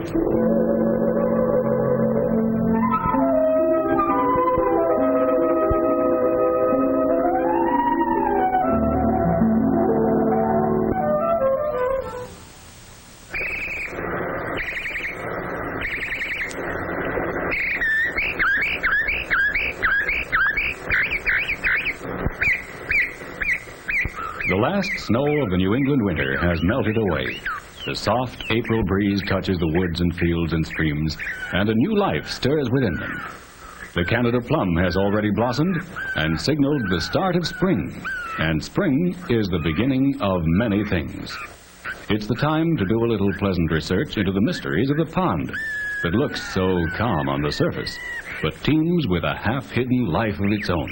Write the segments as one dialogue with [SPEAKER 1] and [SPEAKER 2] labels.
[SPEAKER 1] The last snow of the New England winter has melted away. The soft April breeze touches the woods and fields and streams, and a new life stirs within them. The Canada plum has already blossomed and signaled the start of spring, and spring is the beginning of many things. It's the time to do a little pleasant research into the mysteries of the pond that looks so calm on the surface, but teems with a half-hidden life of its own.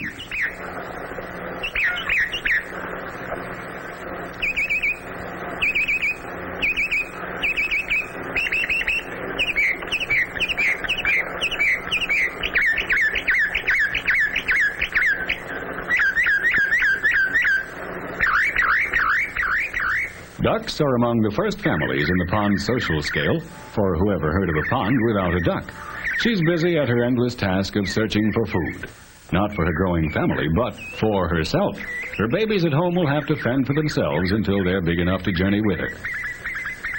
[SPEAKER 1] Ducks are among the first families in the pond's social scale, for who ever heard of a pond without a duck? She's busy at her endless task of searching for food. Not for her growing family, but for herself. Her babies at home will have to fend for themselves until they're big enough to journey with her.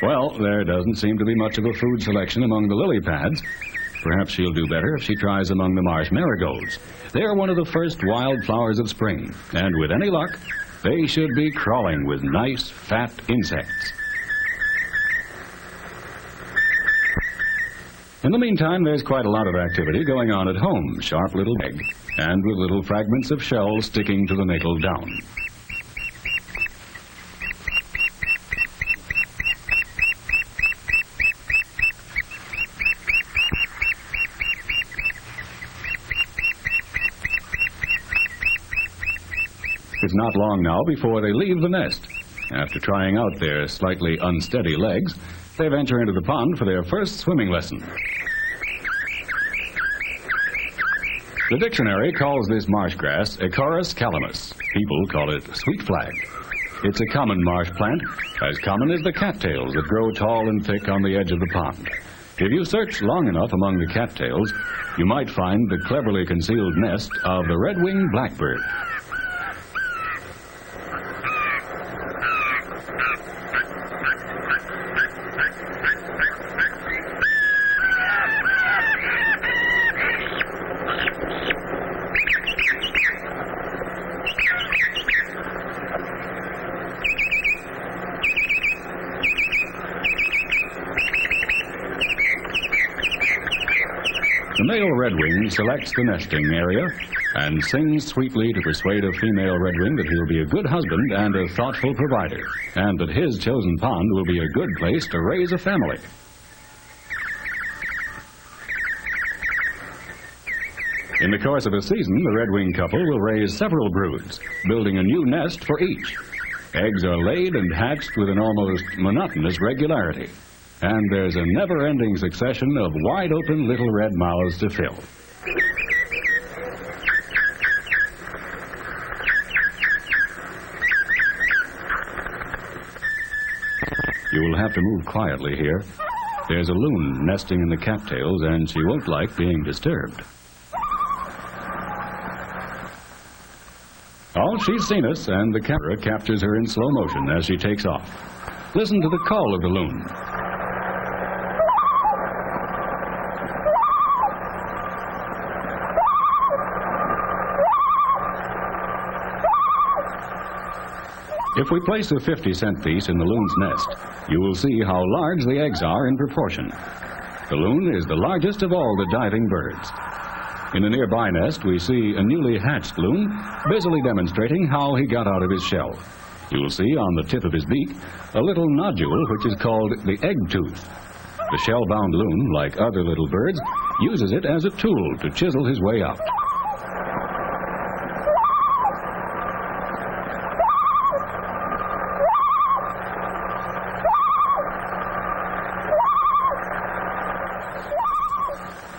[SPEAKER 1] Well, there doesn't seem to be much of a food selection among the lily pads. Perhaps she'll do better if she tries among the marsh marigolds. They're one of the first wild flowers of spring, and with any luck, they should be crawling with nice, fat insects. In the meantime, there's quite a lot of activity going on at home. Sharp little egg, and with little fragments of shell sticking to the nickel down. It's not long now before they leave the nest. After trying out their slightly unsteady legs, they venture into the pond for their first swimming lesson. The dictionary calls this marsh grass Acorus calamus. People call it sweet flag. It's a common marsh plant, as common as the cattails that grow tall and thick on the edge of the pond. If you search long enough among the cattails, you might find the cleverly concealed nest of the red-winged blackbird. The male redwing selects the nesting area and sings sweetly to persuade a female redwing that he'll be a good husband and a thoughtful provider, and that his chosen pond will be a good place to raise a family. In the course of a season, the redwing couple will raise several broods, building a new nest for each. Eggs are laid and hatched with an almost monotonous regularity. And there's a never-ending succession of wide-open little red mouths to fill. You'll have to move quietly here. There's a loon nesting in the cattails, and she won't like being disturbed. Oh, she's seen us, and the camera captures her in slow motion as she takes off. Listen to the call of the loon. If we place a 50-cent piece in the loon's nest, you will see how large the eggs are in proportion. The loon is the largest of all the diving birds. In a nearby nest, we see a newly hatched loon busily demonstrating how he got out of his shell. You will see on the tip of his beak a little nodule which is called the egg tooth. The shell-bound loon, like other little birds, uses it as a tool to chisel his way out.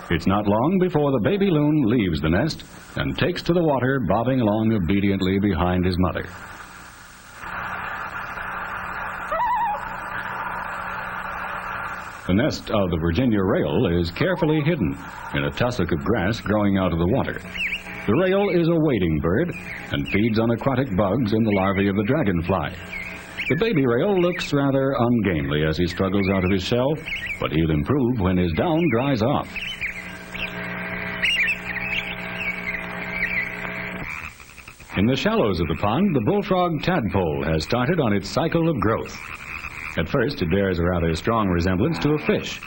[SPEAKER 1] It's not long before the baby loon leaves the nest and takes to the water, bobbing along obediently behind his mother. The nest of the Virginia rail is carefully hidden in a tussock of grass growing out of the water. The rail is a wading bird and feeds on aquatic bugs and the larvae of the dragonfly. The baby rail looks rather ungainly as he struggles out of his shell, but he'll improve when his down dries off. In the shallows of the pond, the bullfrog tadpole has started on its cycle of growth. At first, it bears a rather strong resemblance to a fish,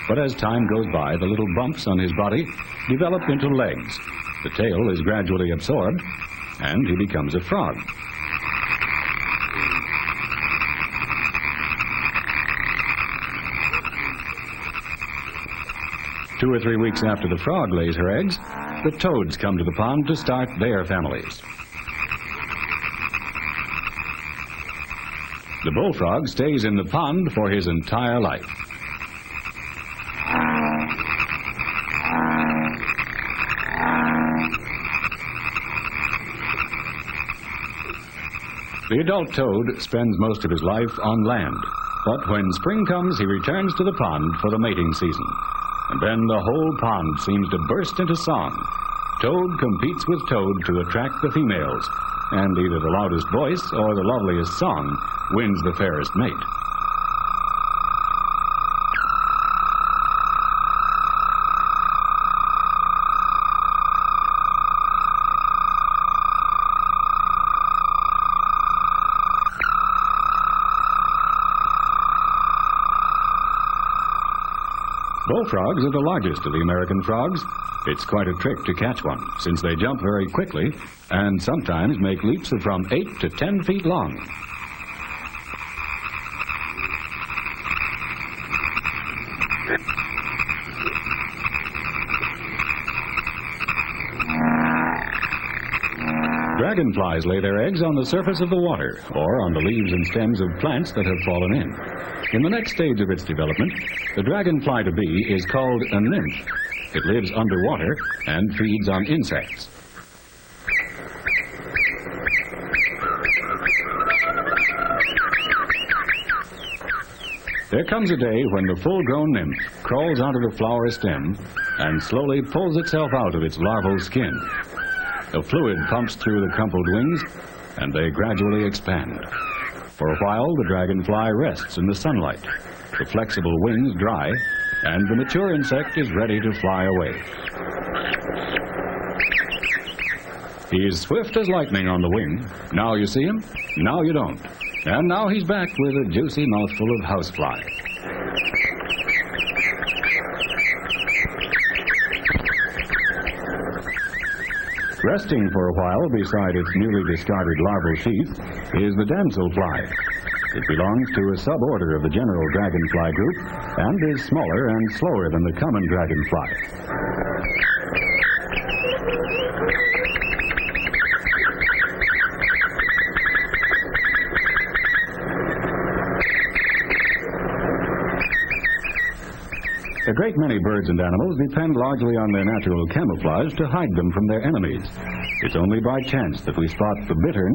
[SPEAKER 1] but as time goes by, the little bumps on his body develop into legs. The tail is gradually absorbed, and he becomes a frog. Two or 3 weeks after the frog lays her eggs, the toads come to the pond to start their families. The bullfrog stays in the pond for his entire life. The adult toad spends most of his life on land, but when spring comes, he returns to the pond for the mating season. And then the whole pond seems to burst into song. Toad competes with toad to attract the females, and either the loudest voice or the loveliest song wins the fairest mate. Bullfrogs are the largest of the American frogs. It's quite a trick to catch one, since they jump very quickly and sometimes make leaps of from 8 to 10 feet long. Dragonflies lay their eggs on the surface of the water or on the leaves and stems of plants that have fallen in. In the next stage of its development, the dragonfly-to-be is called a nymph. It lives underwater and feeds on insects. There comes a day when the full-grown nymph crawls onto the flower stem and slowly pulls itself out of its larval skin. The fluid pumps through the crumpled wings, and they gradually expand. For a while, the dragonfly rests in the sunlight. The flexible wings dry, and the mature insect is ready to fly away. He's swift as lightning on the wing. Now you see him, now you don't. And now he's back with a juicy mouthful of housefly. Resting for a while beside its newly discarded larval sheath is the damselfly. It belongs to a suborder of the general dragonfly group and is smaller and slower than the common dragonfly. A great many birds and animals depend largely on their natural camouflage to hide them from their enemies. It's only by chance that we spot the bittern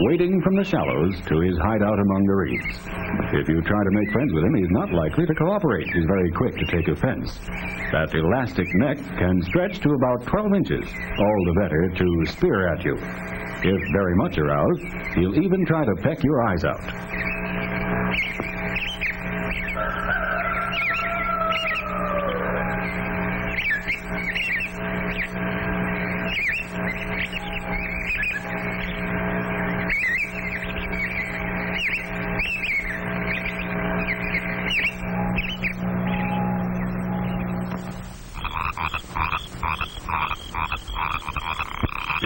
[SPEAKER 1] wading from the shallows to his hideout among the reeds. If you try to make friends with him, he's not likely to cooperate. He's very quick to take offense. That elastic neck can stretch to about 12 inches, all the better to spear at you. If very much aroused, he'll even try to peck your eyes out.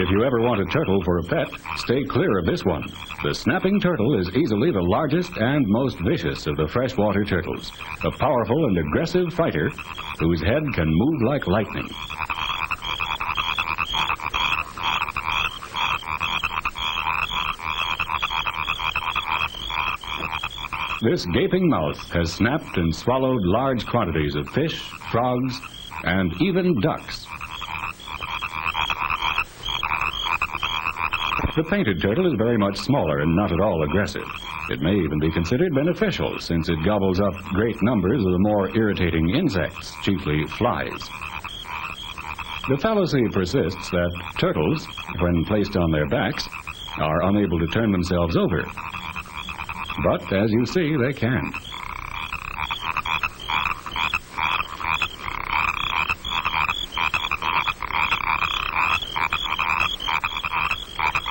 [SPEAKER 1] If you ever want a turtle for a pet, stay clear of this one. The snapping turtle is easily the largest and most vicious of the freshwater turtles, a powerful and aggressive fighter whose head can move like lightning. This gaping mouth has snapped and swallowed large quantities of fish, frogs, and even ducks. The painted turtle is very much smaller and not at all aggressive. It may even be considered beneficial, since it gobbles up great numbers of the more irritating insects, chiefly flies. The fallacy persists that turtles, when placed on their backs, are unable to turn themselves over. But, as you see, they can.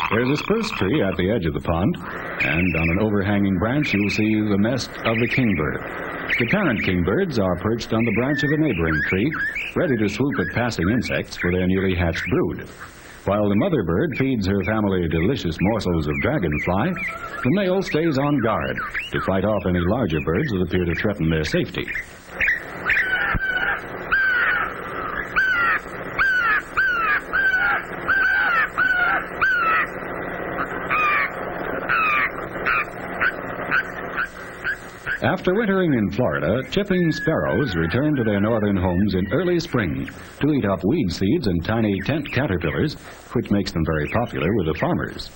[SPEAKER 1] There's a spruce tree at the edge of the pond, and on an overhanging branch you'll see the nest of the kingbird. The parent kingbirds are perched on the branch of a neighboring tree, ready to swoop at passing insects for their newly hatched brood. While the mother bird feeds her family delicious morsels of dragonfly, the male stays on guard to fight off any larger birds that appear to threaten their safety. After wintering in Florida, chipping sparrows return to their northern homes in early spring to eat up weed seeds and tiny tent caterpillars, which makes them very popular with the farmers.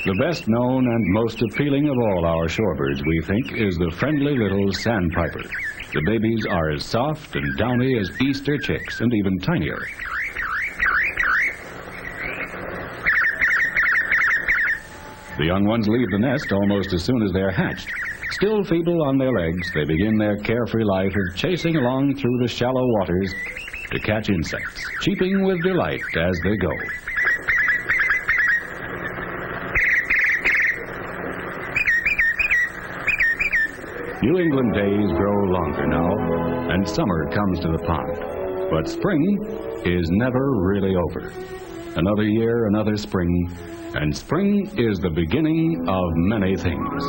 [SPEAKER 1] The best known and most appealing of all our shorebirds, we think, is the friendly little sandpiper. The babies are as soft and downy as Easter chicks, and even tinier. The young ones leave the nest almost as soon as they're hatched. Still feeble on their legs, they begin their carefree life of chasing along through the shallow waters to catch insects, cheeping with delight as they go. New England days grow longer now, and summer comes to the pond. But spring is never really over. Another year, another spring, and spring is the beginning of many things.